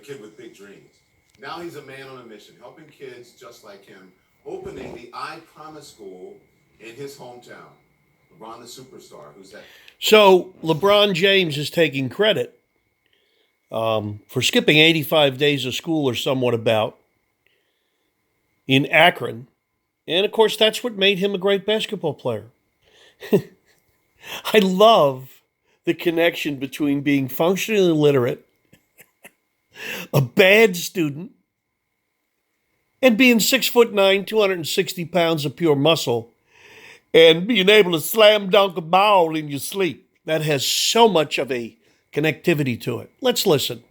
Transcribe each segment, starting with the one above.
kid with big dreams. Now he's a man on a mission, helping kids just like him, opening the I Promise School in his hometown. LeBron the superstar, who's that? So LeBron James is taking credit for skipping 85 days of school or somewhat about in Akron. And of course, that's what made him a great basketball player. I love the connection between being functionally illiterate, a bad student, and being 6'9", 260 pounds of pure muscle, and being able to slam dunk a ball in your sleep. That has so much of a connectivity to it. Let's listen.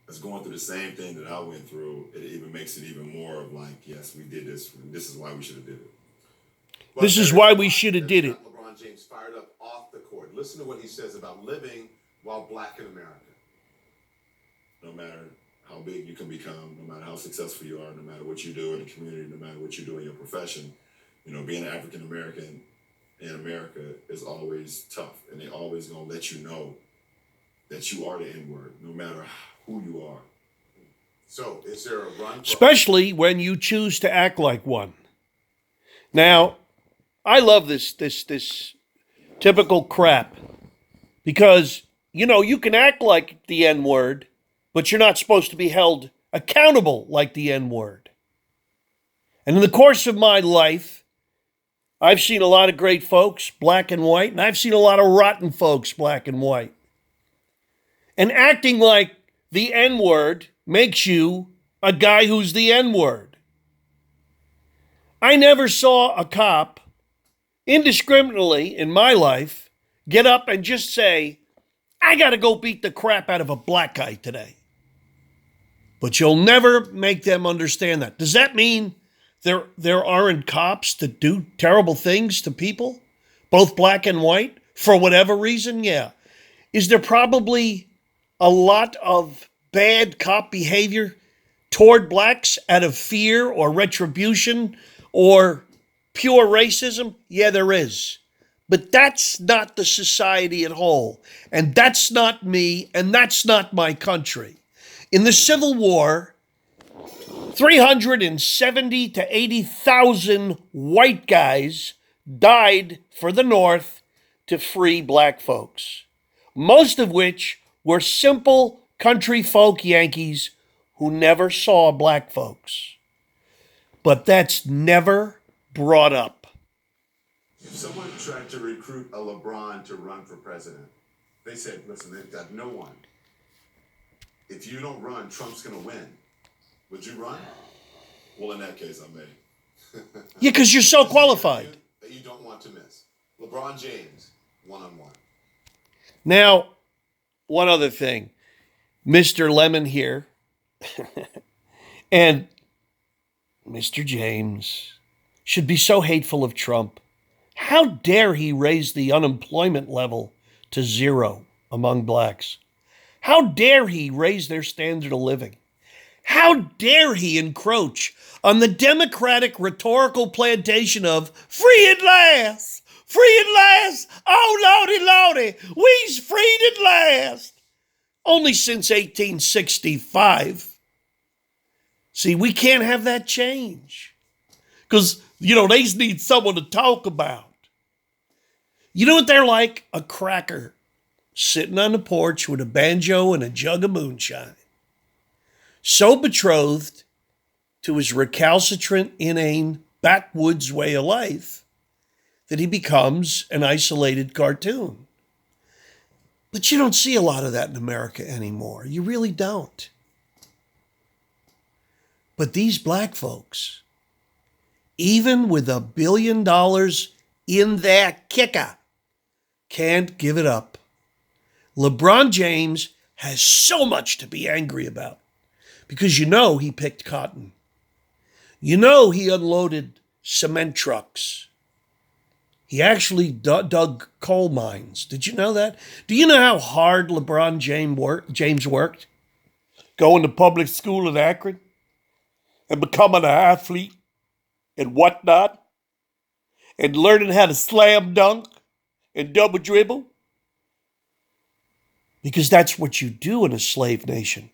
It's going through the same thing that I went through. It even makes it even more of like, yes, we did this. This is why we should have did it. But This is why we should have did it. LeBron James fired up off the court. Listen to what he says about living while black in America. No matter how big you can become, no matter how successful you are, no matter what you do in the community, no matter what you do in your profession, you know, being an African American in America is always tough, and they always gonna let you know that you are the N-word, no matter who you are. So, is there a run? Especially when you choose to act like one. Now, I love this typical crap because, you know, you can act like the N-word, but you're not supposed to be held accountable like the N-word. And in the course of my life, I've seen a lot of great folks, black and white, and I've seen a lot of rotten folks, black and white. And acting like the N-word makes you a guy who's the N-word. I never saw a cop indiscriminately in my life get up and just say, I got to go beat the crap out of a black guy today. But you'll never make them understand that. Does that mean there aren't cops that do terrible things to people, both black and white, for whatever reason? Yeah. Is there probably a lot of bad cop behavior toward blacks out of fear or retribution or pure racism? Yeah, there is. But that's not the society at whole. And that's not me, and that's not my country. In the Civil War, 370 to 80,000 white guys died for the North to free black folks, most of which were simple country folk Yankees who never saw black folks. But that's never brought up. If someone tried to recruit a LeBron to run for president, they said, listen, they've got no one. If you don't run, Trump's going to win. Would you run? Well, in that case, I may. Yeah, because you're so qualified. That you don't want to miss. LeBron James, one-on-one. Now, one other thing. Mr. Lemon here and Mr. James should be so hateful of Trump. How dare he raise the unemployment level to 0 among blacks? How dare he raise their standard of living? How dare he encroach on the democratic rhetorical plantation of free at last, free at last, oh lordy, lordy, we's freed at last. Only since 1865. See, we can't have that change because, you know, they need someone to talk about. You know what they're like? A cracker sitting on the porch with a banjo and a jug of moonshine. So betrothed to his recalcitrant, inane, backwoods way of life that he becomes an isolated cartoon. But you don't see a lot of that in America anymore. You really don't. But these black folks, even with $1 billion in their kicker, can't give it up. LeBron James has so much to be angry about because you know he picked cotton. You know he unloaded cement trucks. He actually dug coal mines. Did you know that? Do you know how hard LeBron James worked? Going to public school in Akron and becoming an athlete and whatnot and learning how to slam dunk and double dribble? Because that's what you do in a slave nation.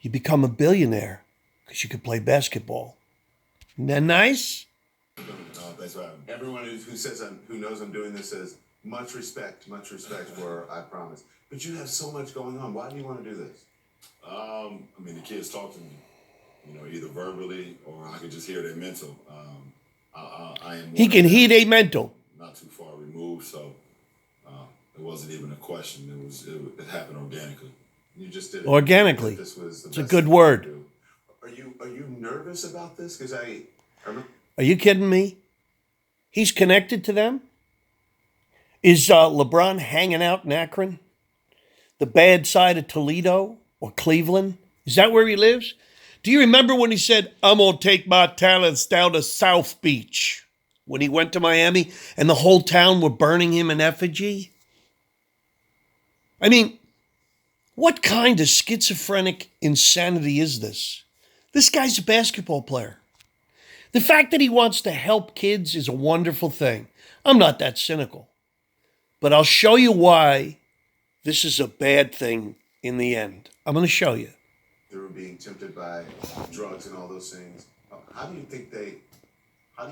you become a billionaire because you could play basketball. Isn't that nice? Thanks for having me. Everyone who knows I'm doing this says much respect for I promise. But you have so much going on. Why do you want to do this? I mean, the kids talk to me, either verbally or I could just hear their mental. I am. He can hear their mental. Not too far removed, so it wasn't even a question. It happened organically. You just did it. Organically. This was the It's a best good thing you word. could do. Are you nervous about this? Because I remember. Are you kidding me? He's connected to them? Is LeBron hanging out in Akron? The bad side of Toledo or Cleveland? Is that where he lives? Do you remember when he said, I'm going to take my talents down to South Beach? When he went to Miami and the whole town were burning him in effigy? I mean, what kind of schizophrenic insanity is this? This guy's a basketball player. The fact that he wants to help kids is a wonderful thing. I'm not that cynical. But I'll show you why this is a bad thing in the end. I'm going to show you. They were being tempted by drugs and all those things. How do you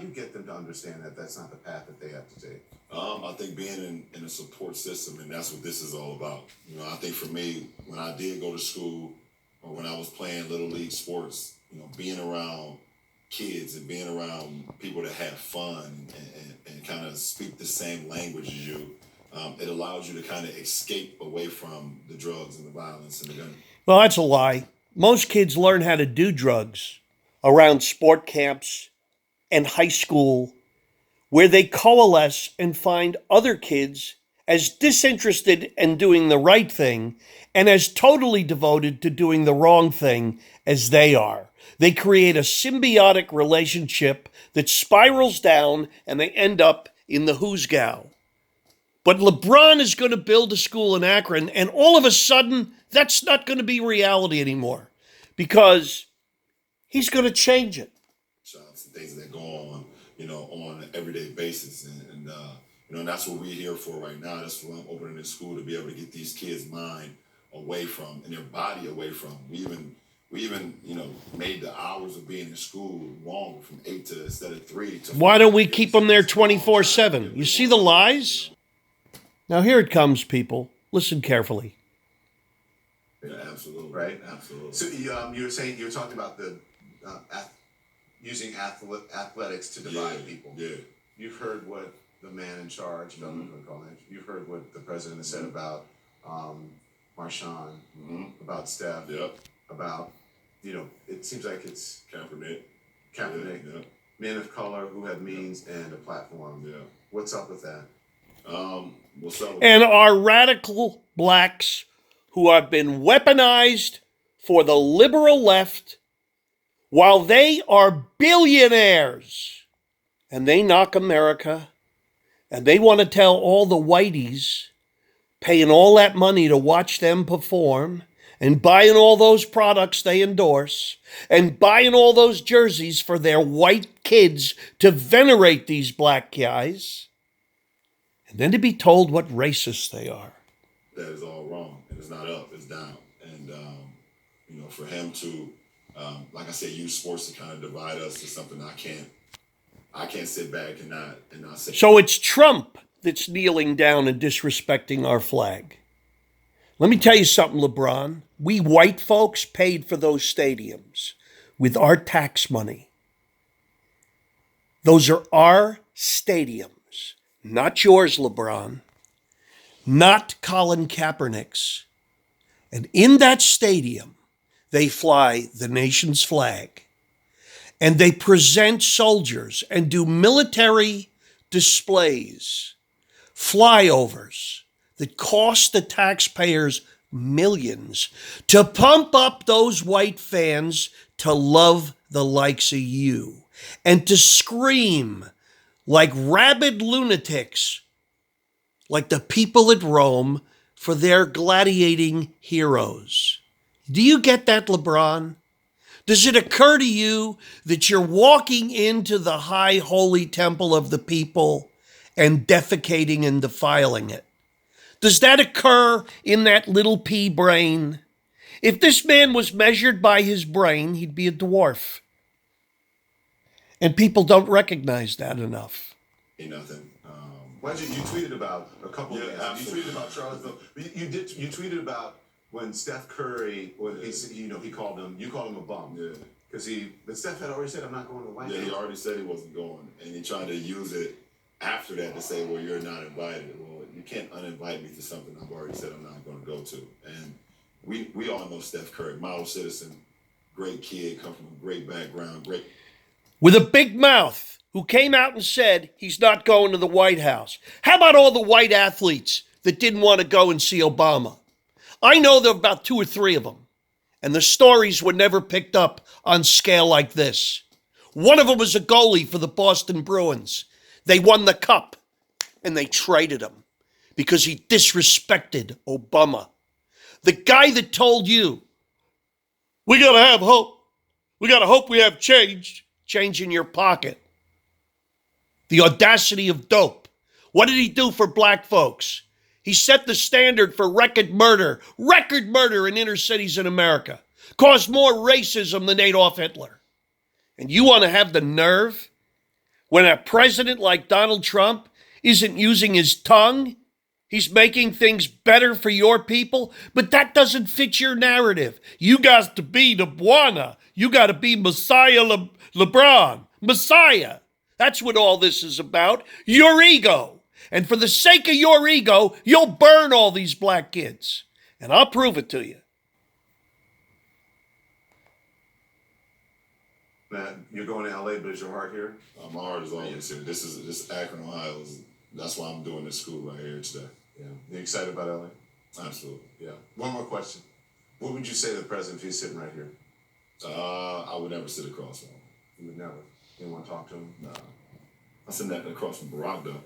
get them to understand that that's not the path that they have to take? I think being in a support system, and that's what this is all about. I think for me, when I did go to school or when I was playing little league sports, being around kids and being around people that have fun and kind of speak the same language as you, it allows you to kind of escape away from the drugs and the violence and the gun. Well, that's a lie. Most kids learn how to do drugs around sport camps and high school, where they coalesce and find other kids as disinterested in doing the right thing and as totally devoted to doing the wrong thing as they are. They create a symbiotic relationship that spirals down and they end up in the hoosgow. But LeBron is going to build a school in Akron, and all of a sudden, that's not going to be reality anymore because he's going to change it. Shots and things that go on, on an everyday basis. And that's what we're here for right now. That's what I'm opening this school to be able to get these kids' mind away from and their body away from. We even made the hours of being in school longer from 8 to instead of 3. Why don't we keep them there 24/7? You see the lies? Now here it comes, people. Listen carefully. Yeah, absolutely. Right? Absolutely. So you were talking about the using athletics to divide people. Yeah. You've heard what the man in charge, you've heard what the president has said about Marshawn, about Steph, about, it seems like it's Kaepernick, Yeah. men of color who have means and a platform. Yeah. What's up with that? What's up with And our radical blacks who have been weaponized for the liberal left while they are billionaires and they knock America and they want to tell all the whiteys paying all that money to watch them perform and buying all those products they endorse and buying all those jerseys for their white kids to venerate these black guys, and then to be told what racists they are. that is all wrong, and it's not up, it's down. And for him to, like I said, use sports to kind of divide us is something I can't sit back and not say. So it's Trump that's kneeling down and disrespecting our flag. Let me tell you something, LeBron. We white folks paid for those stadiums with our tax money. Those are our stadiums, not yours, LeBron, not Colin Kaepernick's. And in that stadium, they fly the nation's flag. And they present soldiers and do military displays, flyovers that cost the taxpayers millions to pump up those white fans to love the likes of you and to scream like rabid lunatics, like the people at Rome, for their gladiating heroes. Do you get that, LeBron? Does it occur to you that you're walking into the high holy temple of the people and defecating and defiling it? Does that occur in that little pea brain? If this man was measured by his brain, he'd be a dwarf. And people don't recognize that enough. Ain't nothing. You tweeted about a couple Yeah, of absolutely. You tweeted about Charlottesville. You tweeted about when Steph Curry, when he called him, you called him a bum. Yeah. But Steph had already said, I'm not going to the White House. Yeah, he already said he wasn't going, and he tried to use it after that to say, well, you're not invited. Well, you can't uninvite me to something I've already said I'm not going to go to. And we all know Steph Curry, model citizen, great kid, come from a great background, great. With a big mouth, who came out and said he's not going to the White House. How about all the white athletes that didn't want to go and see Obama? I know there are about 2 or 3 of them, and the stories were never picked up on scale like this. One of them was a goalie for the Boston Bruins. They won the cup, and they traded him because he disrespected Obama. The guy that told you, we got to have hope. We got to hope we have change in your pocket. The audacity of dope. What did he do for black folks? He set the standard for record murder in inner cities in America. Caused more racism than Adolf Hitler. And you want to have the nerve when a president like Donald Trump isn't using his tongue? He's making things better for your people, but that doesn't fit your narrative. You got to be the Bwana. You got to be Messiah Lebron. Messiah. That's what all this is about. Your ego. And for the sake of your ego, you'll burn all these black kids. And I'll prove it to you. Matt, you're going to LA, but is your heart here? My heart is always here. This Akron, Ohio. That's why I'm doing this school right here today. Yeah. You excited about LA? Absolutely. Yeah. One more question. What would you say to the president if he's sitting right here? I would never sit across from him. You would never. You didn't want to talk to him? Nah. I sit that across from Barack, though.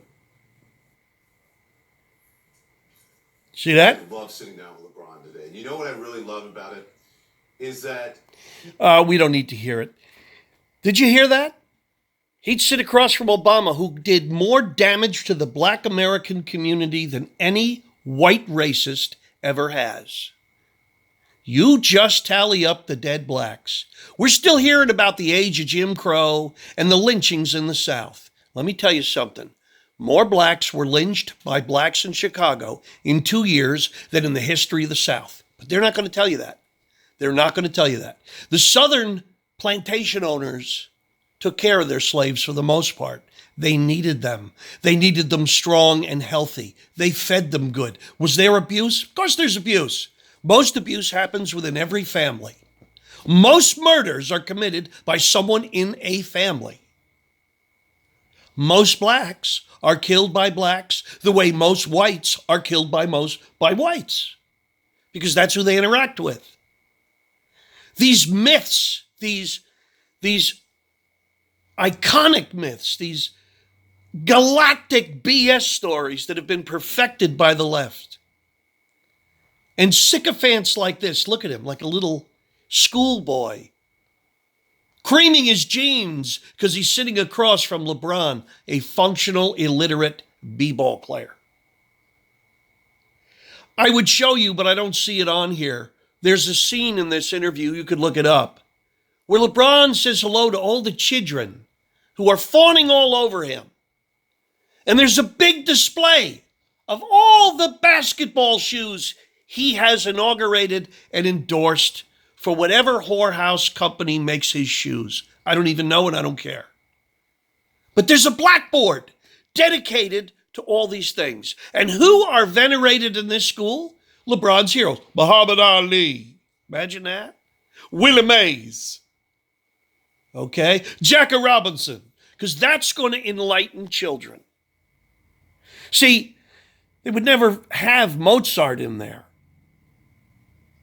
See that? I love sitting down with LeBron today. And you know what I really love about it? Is that... We don't need to hear it. Did you hear that? He'd sit across from Obama, who did more damage to the black American community than any white racist ever has. You just tally up the dead blacks. We're still hearing about the age of Jim Crow and the lynchings in the South. Let me tell you something. More blacks were lynched by blacks in Chicago in 2 years than in the history of the South. But they're not going to tell you that. They're not going to tell you that. The Southern plantation owners took care of their slaves for the most part. They needed them. They needed them strong and healthy. They fed them good. Was there abuse? Of course there's abuse. Most abuse happens within every family. Most murders are committed by someone in a family. Most blacks are killed by blacks the way most whites are killed by whites, because that's who they interact with. These myths, these iconic myths, these galactic BS stories that have been perfected by the left. And sycophants like this, look at him, like a little schoolboy, creaming his jeans because he's sitting across from LeBron, a functional, illiterate b-ball player. I would show you, but I don't see it on here. There's a scene in this interview, you could look it up, where LeBron says hello to all the children who are fawning all over him. And there's a big display of all the basketball shoes he has inaugurated and endorsed for whatever whorehouse company makes his shoes. I don't even know and I don't care. But there's a blackboard dedicated to all these things. And who are venerated in this school? LeBron's heroes. Muhammad Ali. Imagine that. Willie Mays. Okay? Jackie Robinson. Because that's going to enlighten children. See, they would never have Mozart in there,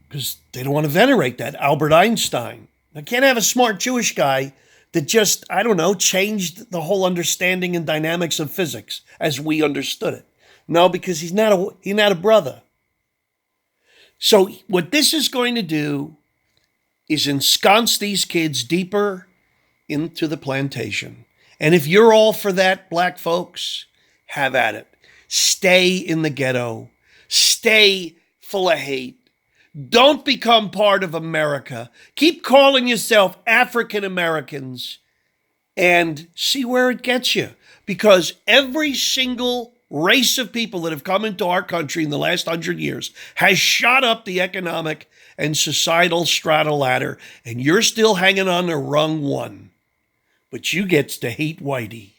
because they don't want to venerate that. Albert Einstein. I can't have a smart Jewish guy that just, I don't know, changed the whole understanding and dynamics of physics as we understood it. No, because he's not a brother. So what this is going to do is ensconce these kids deeper into the plantation. And if you're all for that, black folks, have at it. Stay in the ghetto. Stay full of hate. Don't become part of America. Keep calling yourself African Americans and see where it gets you. Because every single race of people that have come into our country in the last 100 years has shot up the economic and societal strata ladder, and you're still hanging on to rung one. But you gets to hate Whitey.